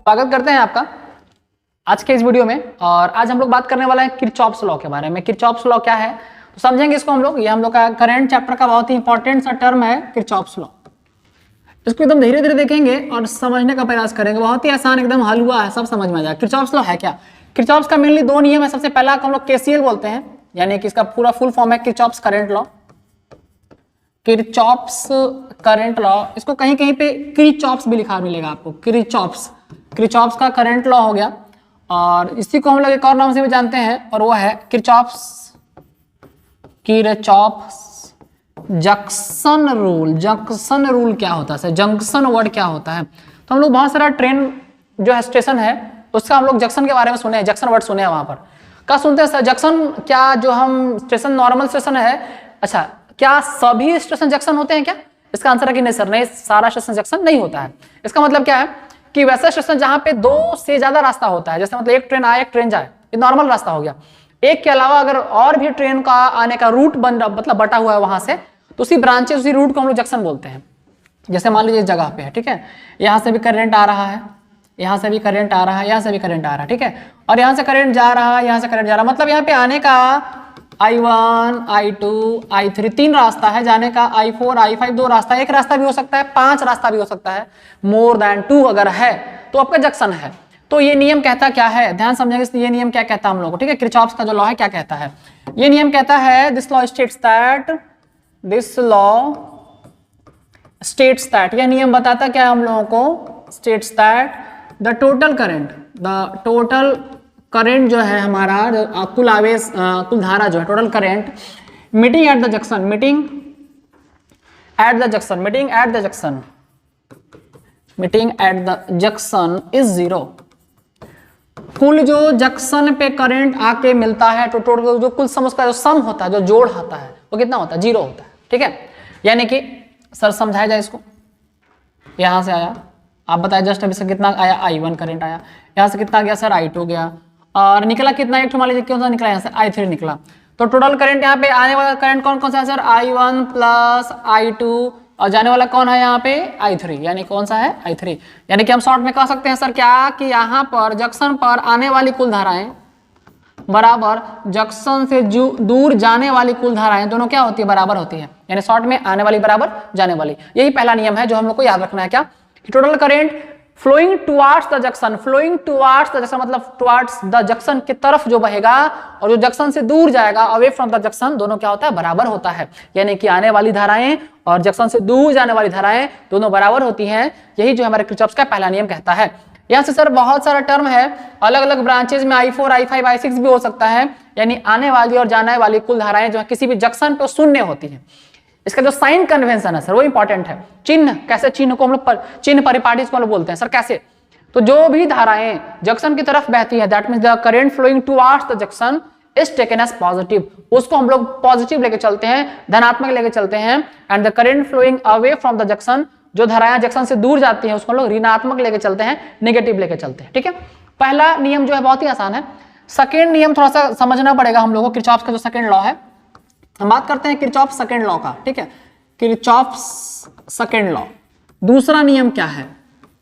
स्वागत करते हैं आपका आज के इस वीडियो में। और आज हम लोग बात करने वाला है किरचॉफ्स लॉ के बारे में। किरचॉफ्स लॉ क्या है तो समझेंगे इसको हम लोग। ये हम लोग का करंट चैप्टर का बहुत ही इंपॉर्टेंट सा टर्म है किरचॉफ्स लॉ। इसको एकदम धीरे धीरे देखेंगे और समझने का प्रयास करेंगे। बहुत ही आसान, एकदम हलवा है, सब समझ में आ जाएगा। किरचॉफ्स लॉ है क्या? किरचॉफ्स का मेनली दो नियम है। सबसे पहला को हम लोग केसीएल बोलते हैं, यानी कि इसका पूरा फुल फॉर्म है Kirchhoff's current law. Kirchhoff's current law, इसको कहीं कहीं पे किरचॉफ्स भी लिखा मिलेगा आपको। किरचॉफ्स का करंट लॉ हो गया। और इसी को हम लोग एक और नाम से भी जानते हैं और वो है Kirchhoff's junction rule. Junction rule क्या होता है? जंक्शन वर्ड क्या होता है? तो हम लोग बहुत सारा ट्रेन जो है स्टेशन है उसका हम लोग जंक्शन के बारे में सुने हैं, जंक्शन वर्ड सुने हैं। वहां पर क्या सुनते हैं सर? जंक्शन क्या जो हम स्टेशन नॉर्मल स्टेशन है, अच्छा क्या सभी स्टेशन जंक्शन होते हैं क्या? इसका आंसर है कि नहीं सर, नहीं, सारा स्टेशन जंक्शन नहीं होता है। इसका मतलब क्या है कि वैसा स्टेशन जहां पे दो से ज्यादा रास्ता होता है, जैसे मतलब एक ट्रेन आए एक ट्रेन जाए, ये नॉर्मल रास्ता हो गया। एक के अलावा अगर और भी ट्रेन का आने का रूट मतलब बटा हुआ है वहां से, तो उसी ब्रांचेस उसी रूट को हम लोग जंक्शन बोलते हैं। जैसे मान लीजिए इस जगह पे है, ठीक है, यहां से भी करंट आ रहा है, यहां से भी करंट आ रहा है, यहां से भी करंट आ रहा है, ठीक है, और यहां से करंट जा रहा है, यहां से करंट जा रहा है। मतलब यहाँ पे आने का I1, I2, I3 तीन रास्ता है, जाने का I4, I5 दो रास्ता, एक रास्ता भी हो सकता है, 5 रास्ता भी हो सकता है, मोर देन 2 अगर है तो आपका जंक्शन है। तो ये नियम कहता क्या है, ध्यान समझेंगे। ये नियम क्या कहता है हम लोग को, ठीक है, किरचॉफ्स का जो लॉ है क्या कहता है? ये नियम कहता है दिस लॉ स्टेट्स दैट, यह नियम बताता क्या है हम लोगों को? States that the total current जो है हमारा, कुल आवेश, कुल धारा जो है, total current meeting at the junction is zero. कुल जो जंक्शन पे करंट आके मिलता है तो टोटल जो कुल सम, उसका जो सम होता है, जो जोड़ होता है, वो कितना होता है? जीरो होता है, ठीक है। यानी कि सर समझाया जाए इसको, यहां से आया, आप बताए जस्ट अभी से कितना आया? I1 करंट आया, यहां से कितना गया सर? I2 गया, और निकला कितना? एक मान लीजिए कौन सा निकला? यहाँ से I3 निकला। तो टोटल करंट यहाँ पे आने वाला करंट कौन कौन सा है सर? I1 प्लस I2, और जाने वाला कौन है यहाँ पे? I3, यानी कौन सा है? I3। यानी कि हम शॉर्ट में कह सकते हैं सर क्या कि यहाँ पर जंक्शन पर आने वाली कुल धाराएं बराबर जंक्शन से दूर जाने वाली कुल धाराएं दोनों क्या होती है? बराबर होती है। यानी शॉर्ट में आने वाली बराबर जाने वाली। यही पहला नियम है जो हम लोग को याद रखना है। क्या? Total current flowing towards the junction मतलब टुवार्ड्स द जंक्शन की तरफ जो बहेगा और जो जंक्शन से दूर जाएगा, अवे फ्रॉम द जंक्शन, दोनों क्या होता है? बराबर होता है। यानी कि आने वाली धाराएं और जंक्शन से दूर जाने वाली धाराएं दोनों बराबर होती हैं। यही जो हमारे किरचॉफ्स का पहला नियम कहता है। यहाँ से सर बहुत सारा टर्म है, अलग अलग ब्रांचेज में I4, I5, I6 भी हो सकता है। यानी आने वाली और जाने वाली कुल धाराएं जो है किसी भी जंक्शन पर शून्य होती है। इसका जो साइन कन्वेंशन है सर वो इंपॉर्टेंट है। चिन्ह, कैसे चिन्ह को हम लोग चिन्ह परिपाटी को हम लोग बोलते हैं सर, कैसे? तो जो भी धाराएं जंक्शन की तरफ बहती है, that means the current flowing towards the junction is taken as positive, उसको हम लोग पॉजिटिव लेके चलते हैं, धनात्मक लेके चलते हैं। And the current flowing away from the junction, जो धाराएं जंक्शन से दूर जाती हैं उसको हम लोग ऋणात्मक लेके चलते हैं, नेगेटिव लेके चलते हैं, ठीक है। पहला नियम जो है बहुत ही आसान है। सेकेंड नियम थोड़ा सा समझना पड़ेगा हम लोगों को। किरचॉफ्स का जो सेकेंड लॉ है, हम बात करते हैं किरचॉफ्स सेकेंड लॉ का, ठीक है। किरचॉफ्स सेकेंड लॉ, दूसरा नियम क्या है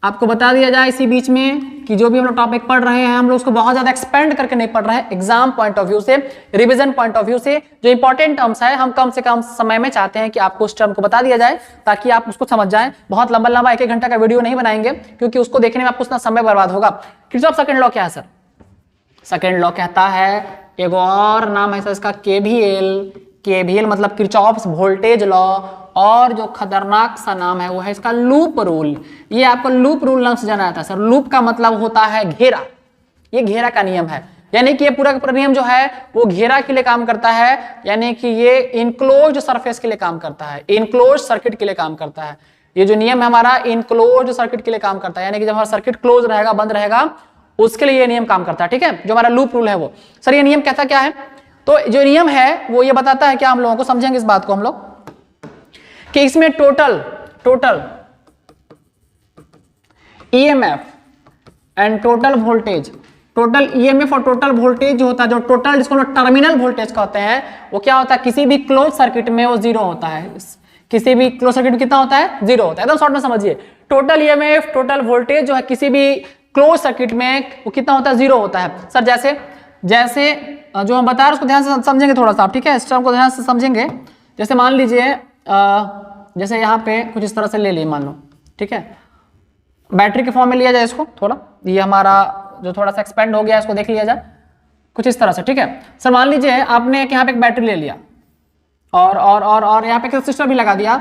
आपको बता दिया जाए इसी बीच में कि जो भी हम लोग टॉपिक पढ़ रहे हैं हम लोग उसको बहुत ज्यादा एक्सपेंड करके नहीं पढ़ रहे हैं। एग्जाम पॉइंट ऑफ व्यू से, रिवीजन पॉइंट ऑफ व्यू से जो इंपॉर्टेंट टर्म्स है, हम कम से कम समय में चाहते हैं कि आपको उस टर्म को बता दिया जाए ताकि आप उसको समझ जाएं। बहुत लंबा 1-1 घंटा का वीडियो नहीं बनाएंगे क्योंकि उसको देखने में आपको उतना समय बर्बाद होगा। किरचॉफ्स सेकेंड लॉ क्या है सर? सेकेंड लॉ कहता है, एक और नाम है सर इसका KVL मतलब किरचॉफ्स वोल्टेज लॉ, और जो खतरनाक सा नाम है वो है इसका लूप रूल। ये आपको लूप रूल नाम से जाना जाता है सर। लूप का मतलब होता है घेरा, ये घेरा का नियम है। यानी कि ये पूरा का पूरा नियम जो है वो घेरा के लिए काम करता है, यानी कि ये इनक्लोज्ड सरफेस के लिए काम करता है, इनक्लोज्ड सर्किट के लिए काम करता है। ये जो नियम है हमारा इनक्लोज्ड सर्किट के लिए काम करता है, यानी कि जब हमारा सर्किट क्लोज रहेगा, बंद रहेगा, उसके लिए ये नियम काम करता है, ठीक है। जो हमारा लूप रूल है वो सर, ये नियम कहता क्या है? तो जो नियम है वो ये बताता है क्या, हम लोगों को समझेंगे इस बात को हम लोग, कि इसमें total EMF and total voltage, total EMF और टोटल वोल्टेज जो होता है, जो टोटल जिसको हम टर्मिनल वोल्टेज कहते हैं, वो क्या होता है? किसी भी क्लोज सर्किट में वो जीरो होता है। किसी भी क्लोज सर्किट में कितना होता है? जीरो होता है। एकदम शॉर्ट में समझिए, टोटल EMF टोटल वोल्टेज जो है किसी भी क्लोज सर्किट में वो कितना होता है, 0 होता है। सर जैसे जैसे जो हम बता रहे हैं उसको ध्यान से समझेंगे थोड़ा सा, ठीक है, इस टर्म को ध्यान से समझेंगे। जैसे मान लीजिए जैसे यहाँ पे कुछ इस तरह से ले लिए मान लो, ठीक है, बैटरी के फॉर्म में लिया जाए इसको, थोड़ा ये हमारा जो थोड़ा सा एक्सपेंड हो गया इसको देख लिया जाए कुछ इस तरह से, ठीक है। सर मान लीजिए आपने एक यहाँ पे एक बैटरी ले लिया और यहाँ पे एक रेसिस्टर भी लगा दिया,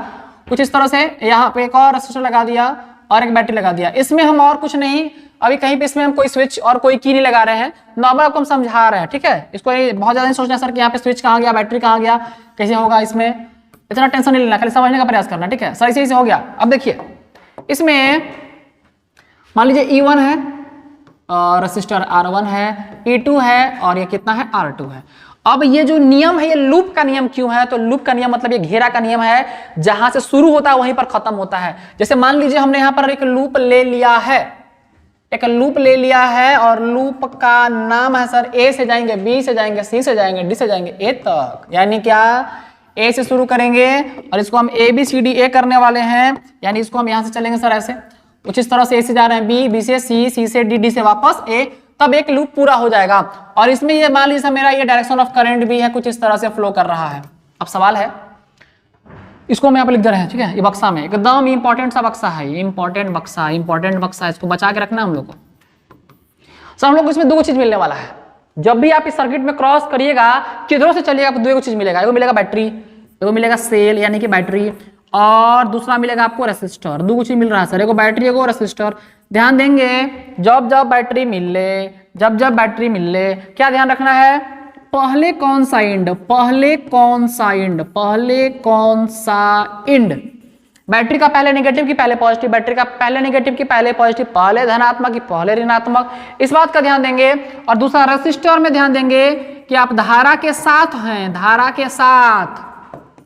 कुछ इस तरह से यहाँ पे एक और रेसिस्टर लगा दिया और एक बैटरी लगा दिया। इसमें हम और कुछ नहीं, अभी कहीं पे इसमें हम कोई स्विच और कोई की नहीं लगा रहे हैं, नॉर्मल आपको हम समझा रहे हैं, ठीक है। इसको बहुत ज्यादा नहीं सोचना सर कि यहाँ पे स्विच कहाँ गया, बैटरी कहाँ गया, कैसे होगा, इसमें इतना टेंशन नहीं लेना, खाली समझने का प्रयास करना, ठीक है। सर इसी से हो गया। अब देखिए इसमें मान लीजिए E1 है और रेसिस्टर R1 है, E2 है और ये कितना है, R2 है। अब ये जो नियम है ये लूप का नियम क्यों है, तो लूप का नियम मतलब ये घेरा का नियम है, जहां से शुरू होता है वहीं पर खत्म होता है। जैसे मान लीजिए हमने यहां पर एक लूप ले लिया है, एक लूप ले लिया है और लूप का नाम है सर A से जाएंगे, B से जाएंगे, C से जाएंगे, D से जाएंगे, A तक, यानी क्या A से शुरू करेंगे और इसको हम ABCDA करने वाले हैं, यानी इसको हम यहां से चलेंगे सर ऐसे कुछ इस तरह से, A से जा रहे हैं B, B से C, C से D, D से वापस A, तब एक लूप पूरा हो जाएगा। और इसमें ये मान लीजिए मेरा ये डायरेक्शन ऑफ करंट भी है, कुछ इस तरह से फ्लो कर रहा है। अब सवाल है, इसको हम यहाँ पे लिख दे रहे हैं, ठीक है, ये बक्सा में एकदम इंपॉर्टेंट सा बक्सा है, ये इंपॉर्टेंट बक्सा, इसको बचा के रखना हम लोग को। सर हम लोग को इसमें दो चीज मिलने वाला है। जब भी आप इस सर्किट में क्रॉस करिएगा, किधरों से चलिएगा, आपको दो चीज मिलेगा, एगो मिलेगा बैटरी, एगो मिलेगा सेल यानी कि बैटरी, और दूसरा मिलेगा आपको रेसिस्टर। दो चीज मिल रहा है सर, एगो बैटरी एगो रेसिस्टर। ध्यान देंगे जब जब बैटरी मिले, जब जब बैटरी मिले, क्या ध्यान रखना है, पहले कौन सा इंड, पहले कौन सा इंड, पहले कौन सा इंड, बैटरी का पहले नेगेटिव की पहले पॉजिटिव, बैटरी का पहले नेगेटिव की पहले पॉजिटिव, पहले धनात्मक की पहले ऋणात्मक, इस बात का ध्यान देंगे। और दूसरा रेसिस्टर में ध्यान देंगे कि आप धारा के साथ हैं, धारा के साथ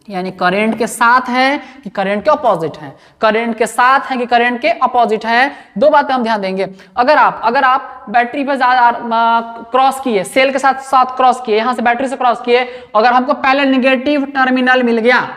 यानी करंट के साथ है कि करंट के अपोजिट है, करंट के साथ है कि करंट के अपोजिट है, दो बातें हम ध्यान देंगे। अगर आप बैटरी पे क्रॉस किए, सेल के साथ साथ क्रॉस किए, यहां से बैटरी से क्रॉस किए, अगर हमको पहले नेगेटिव टर्मिनल मिल गया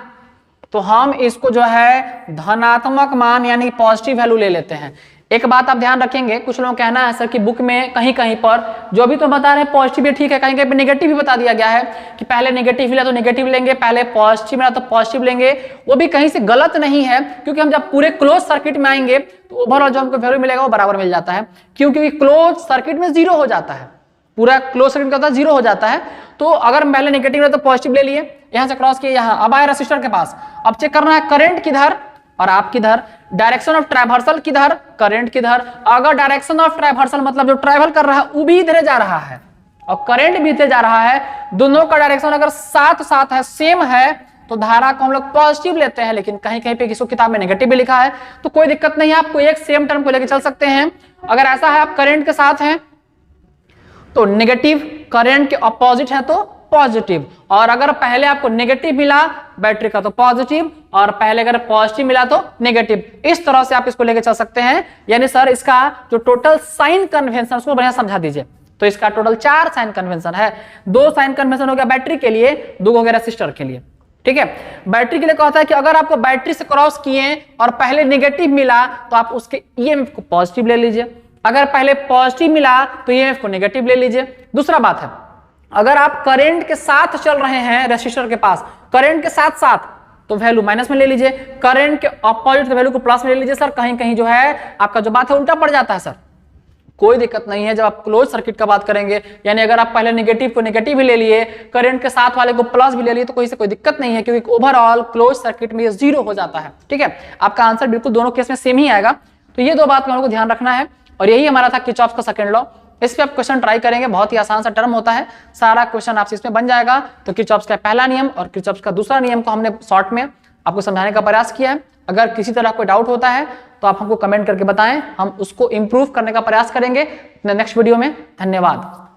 तो हम इसको जो है धनात्मक मान यानी पॉजिटिव वैल्यू ले लेते हैं। एक बात आप ध्यान रखेंगे, कुछ लोग कहना है सर कि बुक में कहीं कहीं पर जो भी तो बता रहे हैं पॉजिटिव भी ठीक है, कहीं कहीं पे नेगेटिव भी बता दिया गया है कि पहले नेगेटिव मिला तो नेगेटिव लेंगे, पहले पॉजिटिव मिला तो पॉजिटिव लेंगे। वो भी कहीं से गलत नहीं है, क्योंकि हम जब पूरे क्लोज सर्किट में आएंगे तो ओवरऑल जो हमको वैल्यू मिलेगा वो बराबर मिल जाता है, क्योंकि क्लोज सर्किट में 0 हो जाता है, पूरा क्लोज सर्किट का होता है 0 हो जाता है। तो अगर हम पहले नेगेटिव तो पॉजिटिव ले लिए, यहां से क्रॉस किए, यहां अब आए रेसिस्टर के पास, अब चेक करना है करंट किधर और आप किधर, डायरेक्शन ऑफ ट्रैवर्सल किधर, करंट किधर। अगर डायरेक्शन ऑफ ट्रैवर्सल मतलब जो ट्रैवल कर रहा है वो भी इधर जा रहा है और करंट भी इधर जा रहा है, दोनों का डायरेक्शन अगर साथ साथ है, सेम है, तो धारा को हम लोग पॉजिटिव लेते हैं। लेकिन कहीं कहीं पे किसी किताब में नेगेटिव भी लिखा है तो कोई दिक्कत नहीं है, आपको एक सेम टर्म को लेकर चल सकते हैं। अगर ऐसा है आप करंट के साथ हैं तो नेगेटिव, करंट के अपोजिट है तो पॉजिटिव, और अगर पहले आपको नेगेटिव मिला बैटरी का तो पॉजिटिव, और पहले अगर पॉजिटिव मिला तो नेगेटिव, इस तरह से आप इसको लेके चल सकते हैं। यानी सर इसका जो टोटल साइन कन्वेंशन उसको बढ़िया समझा दीजिए। तो इसका टोटल 4 साइन कन्वेंशन है, 2 साइन कन्वेंशन हो गया बैटरी के लिए, 2 हो गया रेसिस्टर के लिए, ठीक है। बैटरी के लिए कहता है कि अगर आपको बैटरी से क्रॉस किए और पहले नेगेटिव मिला तो आप उसके ईएमएफ को पॉजिटिव ले लीजिए, अगर पहले पॉजिटिव मिला तो ईएमएफ को नेगेटिव ले लीजिए। दूसरा बात है, अगर आप करंट के साथ चल रहे हैं रेसिस्टर के पास, करंट के साथ साथ, तो वैल्यू माइनस में ले लीजिए, करंट के अपोजिट वैल्यू को प्लस में ले लीजिए। सर कहीं कहीं जो है आपका जो बात है उल्टा पड़ जाता है सर, कोई दिक्कत नहीं है। जब आप क्लोज सर्किट का बात करेंगे, यानी अगर आप पहले नेगेटिव को नेगेटिव भी ले लिए, करंट के साथ वाले को प्लस भी ले लिए, तो कोई से कोई दिक्कत नहीं है, क्योंकि ओवरऑल क्लोज सर्किट में ये 0 हो जाता है, ठीक है। आपका आंसर बिल्कुल दोनों केस में सेम ही आएगा। तो ये 2 बात में हमको ध्यान रखना है, और यही हमारा था किरचॉफ का सेकंड लॉ। इस पे आप क्वेश्चन ट्राई करेंगे, बहुत ही आसान सा टर्म होता है, सारा क्वेश्चन आपसे इसमें बन जाएगा। तो किरचॉफ का पहला नियम और किरचॉफ का दूसरा नियम को हमने शॉर्ट में आपको समझाने का प्रयास किया है। अगर किसी तरह कोई डाउट होता है तो आप हमको कमेंट करके बताएं, हम उसको इंप्रूव करने का प्रयास करेंगे नेक्स्ट वीडियो में। धन्यवाद।